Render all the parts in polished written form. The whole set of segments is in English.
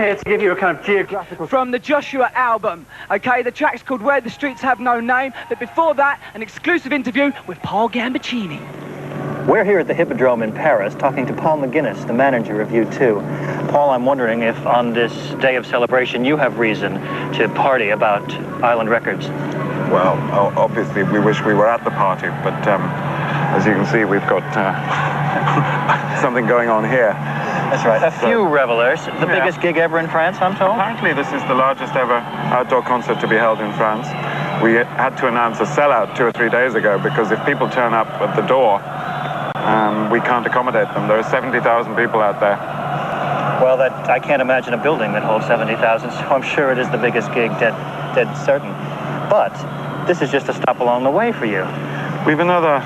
here to give you a kind of geographical... From the Joshua album. Okay, the track's called Where the Streets Have No Name, but before that, an exclusive interview with Paul Gambaccini. We're here at the Hippodrome in Paris talking to Paul McGuinness, the manager of U2. Paul, I'm wondering if on this day of celebration you have reason to party about Island Records. Well, obviously we wish we were at the party, but as you can see, we've got something going on here. That's right. A few revelers. The biggest gig ever in France, I'm told? Apparently this is the largest ever outdoor concert to be held in France. We had to announce a sellout 2 or 3 days ago because if people turn up at the door, we can't accommodate them. There are 70,000 people out there. Well, I can't imagine a building that holds 70,000, so I'm sure it is the biggest gig, dead certain. But this is just a stop along the way for you. We've another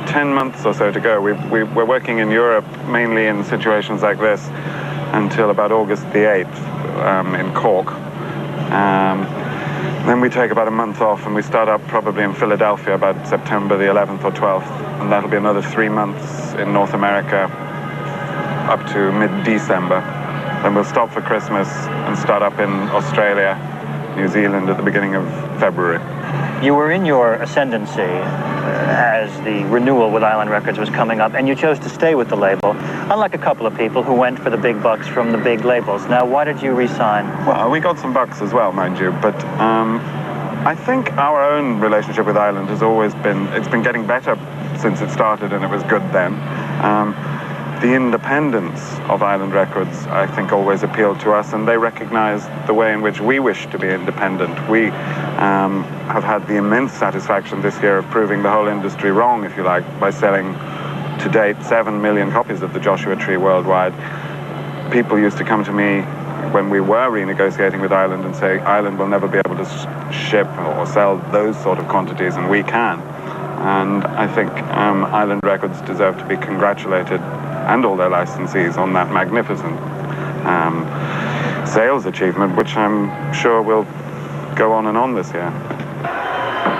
10 months or so to go. We're working in Europe, mainly in situations like this, until about August the 8th in Cork. Then we take about a month off and we start up probably in Philadelphia about September the 11th or 12th. And that'll be another 3 months in North America up to mid-December. Then we'll stop for Christmas and start up in Australia, New Zealand at the beginning of February. You were in your ascendancy as the renewal with Island Records was coming up, and you chose to stay with the label, unlike a couple of people who went for the big bucks from the big labels. Now, why did you resign? Well, we got some bucks as well, mind you, but I think our own relationship with Island has always been, it's been getting better since it started, and it was good then. The independence of Island Records, I think, always appealed to us, and they recognized the way in which we wish to be independent. We have had the immense satisfaction this year of proving the whole industry wrong, if you like, by selling to date 7 million copies of the Joshua Tree worldwide. People used to come to me when we were renegotiating with Island and say, Island will never be able to ship or sell those sort of quantities, and we can. And I think Island Records deserve to be congratulated, and all their licensees, on that magnificent sales achievement, which I'm sure will go on and on this year.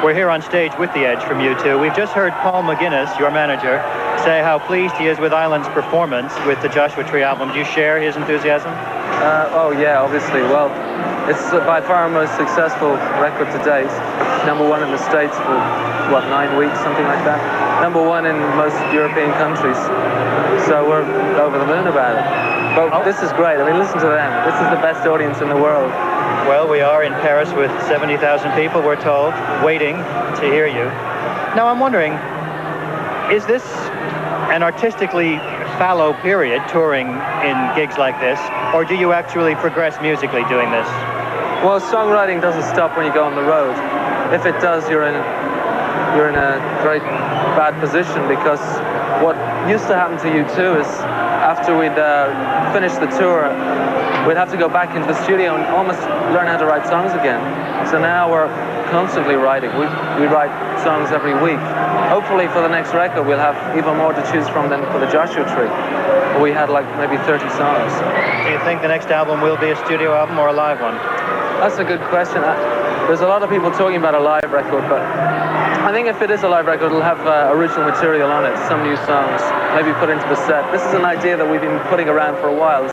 We're here on stage with The Edge from U2. We've just heard Paul McGuinness, your manager, say how pleased he is with Island's performance with the Joshua Tree album. Do you share his enthusiasm? Oh yeah, obviously. Well, it's by far our most successful record to date. #1 in the States for, what, 9 weeks, something like that. #1 in most European countries. So we're over the moon about it. But this is great. I mean, listen to them. This is the best audience in the world. Well, we are in Paris with 70,000 people, we're told, waiting to hear you. Now, I'm wondering, is this an artistically fallow period, touring in gigs like this, or do you actually progress musically doing this? Well, songwriting doesn't stop when you go on the road. If it does, you're in a very bad position, because what used to happen to U2 is after we'd finished the tour, we'd have to go back into the studio and almost learn how to write songs again. So now we're constantly writing. We write songs every week. Hopefully for the next record we'll have even more to choose from than for the Joshua Tree. We had like maybe 30 songs. Do you think the next album will be a studio album or a live one? That's a good question. There's a lot of people talking about a live record, but I think if it is a live record, it'll have original material on it, some new songs, maybe put into the set. This is an idea that we've been putting around for a while,